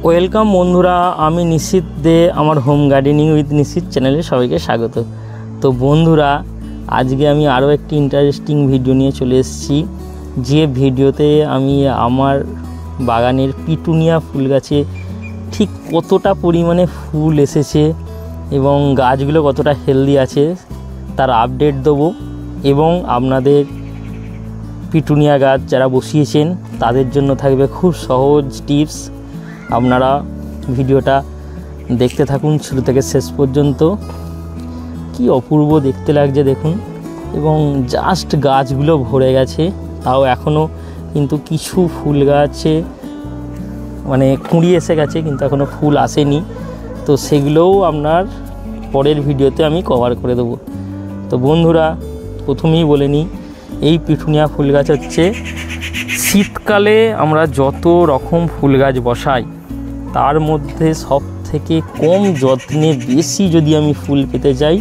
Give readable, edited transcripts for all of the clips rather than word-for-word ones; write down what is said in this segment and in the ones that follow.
Welcome বন্ধুরা, আমি নিশিত দে, আমার হোম গার্ডেনিং উইথ নিশিত চ্যানেলে সবাইকে স্বাগত। তো বন্ধুরা, আজকে আমি আরও একটি ইন্টারেস্টিং ভিডিও নিয়ে চলে এসেছি, যে ভিডিওতে আমি আমার বাগানের পিটুনিয়া ফুল গাছে ঠিক কতটা পরিমাণে ফুল এসেছে এবং গাছগুলো কতটা হেলদি আছে তার আপডেট দেবো, এবং আপনাদের পিটুনিয়া গাছ যারা বসিয়েছেন তাদের জন্য থাকবে খুব সহজ টিপস। আপনারা ভিডিওটা দেখতে থাকুন শুরু থেকে শেষ পর্যন্ত। কি অপূর্ব দেখতে লাগছে দেখুন, এবং জাস্ট গাছগুলো ভরে গেছে, তাও এখনও কিন্তু কিছু ফুল গাছে মানে কুঁড়ি এসে গেছে কিন্তু এখনও ফুল আসেনি। তো সেগুলোও আপনার পরের ভিডিওতে আমি কভার করে দেবো। তো বন্ধুরা, প্রথমেই বলে নিই, এই পিটুনিয়া ফুল গাছ হচ্ছে শীতকালে আমরা যত রকম ফুল গাছ বসাই তার মধ্যে সব থেকে কম যত্নে বেশি যদি আমি ফুল পেতে চাই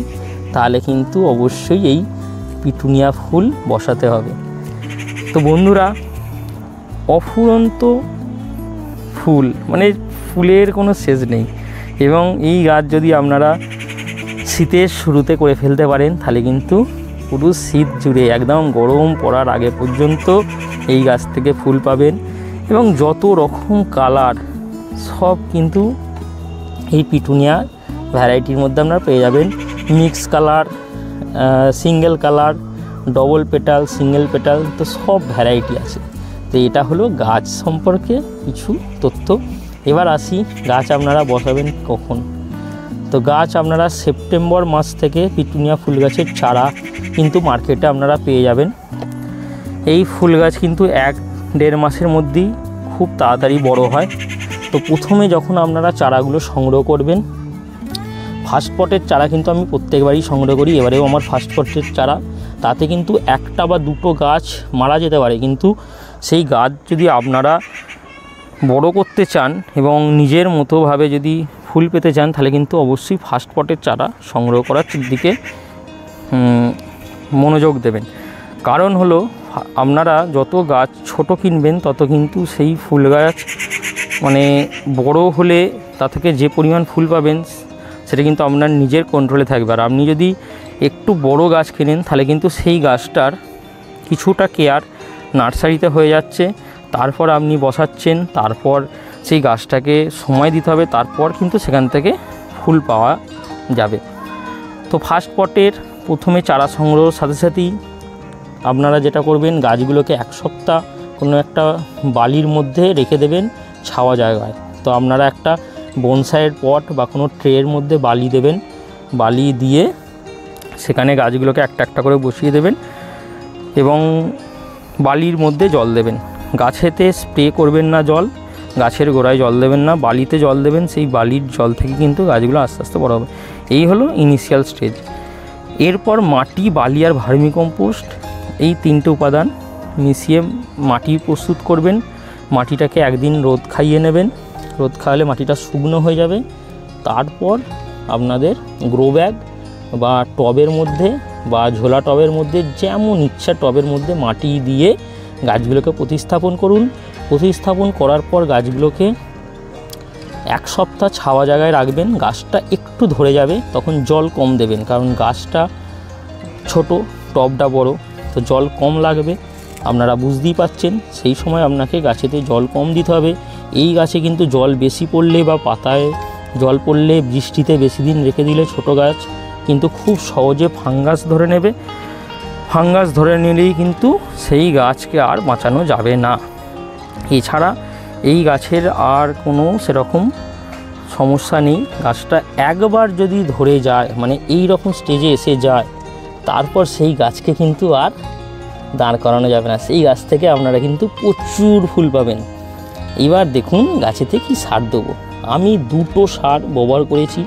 তাহলে কিন্তু অবশ্যই এই পিটুনিয়া ফুল বসাতে হবে। তো বন্ধুরা, অফুরন্ত ফুল, মানে ফুলের কোনো শেষ নেই, এবং এই গাছ যদি আপনারা শীতের শুরুতে করে ফেলতে পারেন তাহলে কিন্তু পুরো শীত জুড়ে একদম গরম পড়ার আগে পর্যন্ত এই গাছ থেকে ফুল পাবেন। এবং যত রকম কালার সব কিন্তু এই পিটুনিয়া ভ্যারাইটির মধ্যে আপনারা পেয়ে যাবেন। Mix colour, single colour, double petal, single petal, তো সব ভ্যারাইটি আছে। তো এটা হলো গাছ সম্পর্কে কিছু তথ্য। এবার আসি, গাছ আপনারা বসাবেন কখন। তো গাছ আপনারা সেপ্টেম্বর মাস থেকে পিটুনিয়া ফুল গাছের চারা কিন্তু মার্কেটে আপনারা পেয়ে যাবেন। এই ফুল গাছ কিন্তু 1-1.5 মাসের মধ্যেই খুব তাড়াতাড়ি বড় হয়। তো প্রথমে যখন আপনারা চারাগুলো সংগ্রহ করবেন, ফার্স্ট পটের চারা কিন্তু আমি প্রত্যেকবারই সংগ্রহ করি, এবারেও আমার ফার্স্ট পটের চারা, তাতে কিন্তু 1টা বা 2টো গাছ মারা যেতে পারে, কিন্তু সেই গাছ যদি আপনারা বড় করতে চান এবং নিজের মতোভাবে যদি ফুল পেতে চান তাহলে কিন্তু অবশ্যই ফার্স্ট পটের চারা সংগ্রহ করার দিকে মনোযোগ দেবেন। কারণ হলো, আপনারা যত গাছ ছোট কিনবেন তত কিন্তু সেই ফুল গাছ মানে বড় হলে তা থেকে যে পরিমাণ ফুল পাবেন সেটা কিন্তু আপনার নিজের কন্ট্রোলে থাকবে। আর আপনি যদি একটু বড় গাছ কেনেন তাহলে কিন্তু সেই গাছটার কিছুটা কেয়ার নার্সারিতে হয়ে যাচ্ছে, তারপর আপনি বসাচ্ছেন, তারপর সেই গাছটাকে সময় দিতে হবে, তারপর কিন্তু সেখান থেকে ফুল পাওয়া যাবে। তো ফার্স্ট পটের প্রথমে চারা সংগ্রহের সাথে সাথেই আপনারা যেটা করবেন, গাছগুলোকে 1 সপ্তাহ কোনো একটা বালির মধ্যে রেখে দেবেন ছাওয়া জায়গায়। তো আপনারা একটা বনসাইয়ের পট বা কোনো ট্রের মধ্যে বালি দেবেন, বালি দিয়ে সেখানে গাছগুলোকে একটা একটা করে বসিয়ে দেবেন এবং বালির মধ্যে জল দেবেন। গাছেতে স্প্রে করবেন না জল, গাছের গোড়ায় জল দেবেন না, বালিতে জল দেবেন। সেই বালির জল থেকে কিন্তু গাছগুলো আস্তে আস্তে বড় হবে। এই হলো ইনিশিয়াল স্টেজ। এরপর মাটি, বালি আর ভার্মিকম্পোস্ট, এই 3টে উপাদান মিশিয়ে মাটি প্রস্তুত করবেন। মাটিটাকে একদিন রোদ খাইয়ে নেবেন, রোদ খাওয়ালে মাটিটা শুকনো হয়ে যাবে। তারপর আপনাদের গ্রো ব্যাগ বা টবের মধ্যে বা ঝোলা টবের মধ্যে, যেমন ইচ্ছা টবের মধ্যে মাটি দিয়ে গাছগুলোকে প্রতিস্থাপন করুন। প্রতিস্থাপন করার পর গাছগুলোকে 1 সপ্তাহ ছাওয়া জায়গায় রাখবেন। গাছটা একটু ধরে যাবে, তখন জল কম দেবেন, কারণ গাছটা ছোট, টবটা বড়, তো জল কম লাগবে। আপনারা বুঝতেই পাচ্ছেন, সেই সময় আপনাকে গাছেতে জল কম দিতে হবে। এই গাছে কিন্তু জল বেশি পড়লে বা পাতায় জল পড়লে, বৃষ্টিতে বেশি দিন রেখে দিলে ছোট গাছ কিন্তু খুব সহজে ফাঙ্গাস ধরে নেবে। ফাঙ্গাস ধরে নিলেই কিন্তু সেই গাছকে আর বাঁচানো যাবে না। এছাড়া এই গাছের আর কোনো সেরকম সমস্যা নেই। গাছটা একবার যদি ধরে যায়, মানে এই রকম স্টেজে এসে যায়, তারপর সেই গাছকে কিন্তু আর দাঁড় করানো যাবে না। সেই গাছ থেকে আপনারা কিন্তু প্রচুর ফুল পাবেন। এবার দেখুন গাছেতে কি সার দেবো। আমি 2টো সার ব্যবহার করেছি।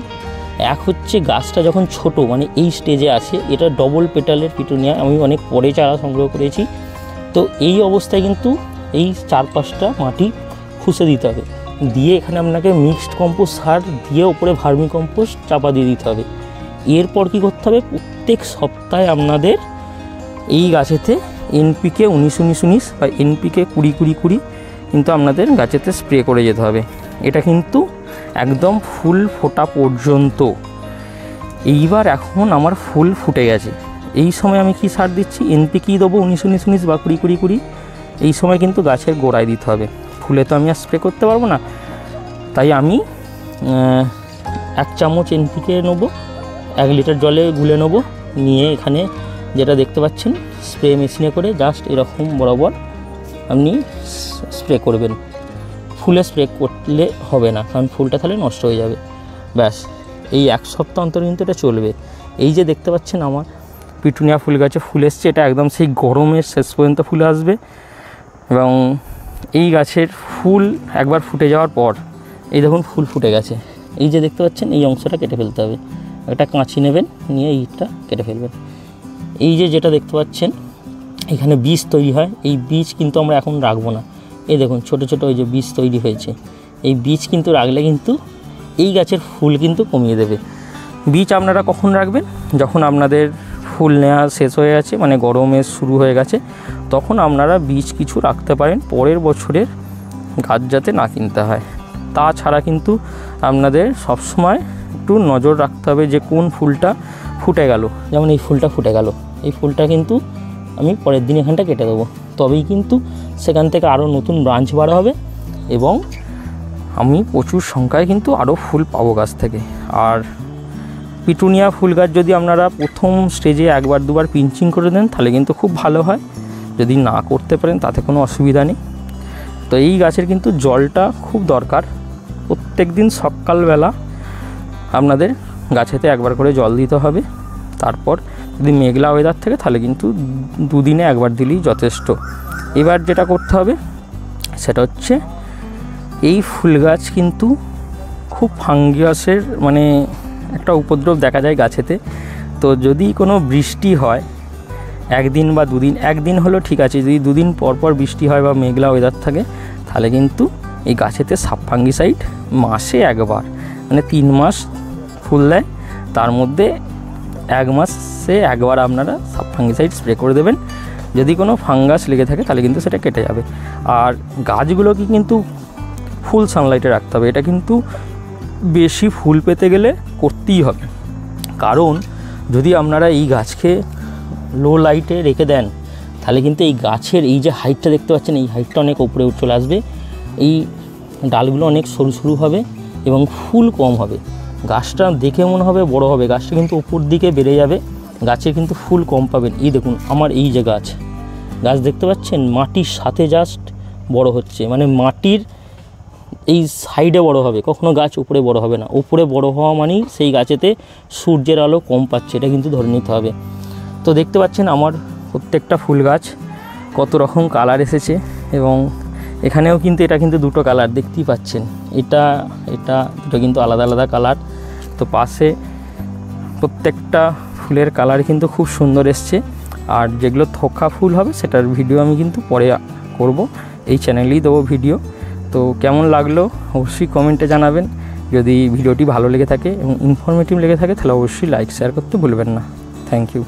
এক হচ্ছে, গাছটা যখন ছোট, মানে এই স্টেজে আছে, এটা ডবল পেটালের পিটুনিয়া, আমি অনেক পরে চারা সংগ্রহ করেছি। তো এই অবস্থায় কিন্তু এই 4-5টা মাটি খুঁজে দিতে হবে, দিয়ে এখানে আপনাকে মিক্সড কম্পোস্ট সার দিয়ে ওপরে ভার্মি কম্পোস্ট চাপা দিয়ে দিতে হবে। এরপর কী করতে হবে, প্রত্যেক সপ্তাহে আপনাদের এই গাছেতে NPK 19-19-19 বা NPK 20-20-20 কিন্তু আপনাদের গাছেতে স্প্রে করে যেতে হবে। এটা কিন্তু একদম ফুল ফোটা পর্যন্ত। এইবার এখন আমার ফুল ফুটে গেছে, এই সময় আমি কি সার দিচ্ছি, এনপিকে দেবো 19-19-19 বা 20-20-20। এই সময় কিন্তু গাছের গোড়ায় দিতে হবে, ফুলে তো আমি আর স্প্রে করতে পারবো না। তাই আমি 1 চামচ এনপিকে নেবো, 1 লিটার জলে গুলে নেবো, নিয়ে এখানে যেটা দেখতে পাচ্ছেন স্প্রে মেশিনে করে জাস্ট এরকম বরাবর আপনি স্প্রে করবেন। ফুলে স্প্রে করলে হবে না, কারণ ফুলটা তাহলে নষ্ট হয়ে যাবে। ব্যাস, এই 1 সপ্তাহ অন্তর কিন্তু এটা চলবে। এই যে দেখতে পাচ্ছেন আমার পিটুনিয়া ফুল গাছে ফুল এসছে, এটা একদম সেই গরমের শেষ পর্যন্ত ফুল আসবে। এবং এই গাছের ফুল একবার ফুটে যাওয়ার পর এই দেখুন ফুল ফুটে গেছে। এই যে দেখতে পাচ্ছেন এই অংশটা কেটে ফেলতে হবে, একটা কাঁচি নেবেন, নিয়ে এইটা কেটে ফেলবেন। এই যে যেটা দেখতে পাচ্ছেন এখানে বীজ তৈরি হয়, এই বীজ কিন্তু আমরা এখন রাখবো না। এই দেখুন ছোটো ছোটো ওই যে বীজ তৈরি হয়েছে, এই বীজ কিন্তু রাখলে কিন্তু এই গাছের ফুল কিন্তু কমিয়ে দেবে। বীজ আপনারা কখন রাখবেন, যখন আপনাদের ফুল নেওয়া শেষ হয়ে গেছে, মানে গরমে শুরু হয়ে গেছে, তখন আপনারা বীজ কিছু রাখতে পারেন, পরের বছরের গাছ যাতে না কিনতে হয়। তাছাড়া কিন্তু আপনাদের সবসময় একটু নজর রাখতে হবে যে কোন ফুলটা ফুটে গেল। যেমন এই ফুলটা ফুটে গেল, এই ফুলটা কিন্তু আমি পরের দিন এখানটা কেটে দেবো, তবেই কিন্তু সেখান থেকে আরও নতুন ব্রাঞ্চ বার হবে এবং আমি প্রচুর সংখ্যায় কিন্তু আরও ফুল পাবো গাছ থেকে। আর পিটুনিয়া ফুল গাছ যদি আপনারা প্রথম স্টেজে 1-2বার পিঞ্চিং করে দেন তাহলে কিন্তু খুব ভালো হয়, যদি না করতে পারেন তাতে কোনো অসুবিধা নেই। তো এই গাছের কিন্তু জলটা খুব দরকার, প্রত্যেক দিন সকালবেলা আপনাদের গাছেতে 1বার করে জল দিতে হবে। তারপর যদি মেঘলা ওয়েদার থাকে তাহলে কিন্তু 2 দিনে 1বার দিলেই যথেষ্ট। এবার যেটা করতে হবে সেটা হচ্ছে এই ফুল গাছ কিন্তু খুব ফাঙ্গাসের মানে একটা উপদ্রব দেখা যায় গাছেতে। তো যদি কোনো বৃষ্টি হয় 1 দিন বা 2 দিন, 1 দিন হলো ঠিক আছে, যদি 2 দিন পর পর বৃষ্টি হয় বা মেঘলা ওয়েদার থাকে তাহলে কিন্তু এই গাছেতে সাব ফাঙ্গিসাইড মাসে 1বার, মানে 3 মাস ফুল দেয়, তার মধ্যে 1 মাসে 1বার আপনারা সাব ফাঙ্গিসাইড স্প্রে করে দেবেন। যদি কোনো ফাঙ্গাস লেগে থাকে তাহলে কিন্তু সেটা কেটে যাবে। আর গাছগুলোকে কিন্তু ফুল সানলাইটে রাখতে হবে, এটা কিন্তু বেশি ফুল পেতে গেলে করতেই হবে। কারণ যদি আপনারা এই গাছকে লো লাইটে রেখে দেন তাহলে কিন্তু এই গাছের এই যে হাইটটা দেখতে পাচ্ছেন, এই হাইটটা অনেক উপরে চলে আসবে, এই ডালগুলো অনেক সরু সরু হবে এবং ফুল কম হবে। গাছটা দেখে মনে হবে বড় হবে, গাছটা কিন্তু উপর দিকে বেড়ে যাবে, গাছে কিন্তু ফুল কম পাবেন। এই দেখুন আমার এই যে গাছ দেখতে পাচ্ছেন মাটির সাথে জাস্ট বড় হচ্ছে, মানে মাটির এই সাইডে বড় হবে, কখনো গাছ উপরে বড় হবে না। উপরে বড় হওয়া মানেই সেই গাছেতে সূর্যের আলো কম পাচ্ছে, এটা কিন্তু ধরে নিতে হবে। তো দেখতে পাচ্ছেন আমার প্রত্যেকটা ফুল গাছ কত রকম কালার এসেছে, এবং এখানেও কিন্তু এটা কিন্তু 2টো কালার দেখতেই পাচ্ছেন, এটা দুটো কিন্তু আলাদা আলাদা কালার। তো পাশে প্রত্যেকটা ফুলের কালার কিন্তু খুব সুন্দর এসছে। আর যেগুলো থোকা ফুল হবে সেটার ভিডিও আমি কিন্তু পরে করব, এই চ্যানেলেই দেবো ভিডিও। তো কেমন লাগলো অবশ্যই কমেন্টে জানাবেন। যদি ভিডিওটি ভালো লেগে থাকে এবং ইনফরমেটিভ লেগে থাকে তাহলে অবশ্যই লাইক শেয়ার করতে ভুলবেন না। Thank you.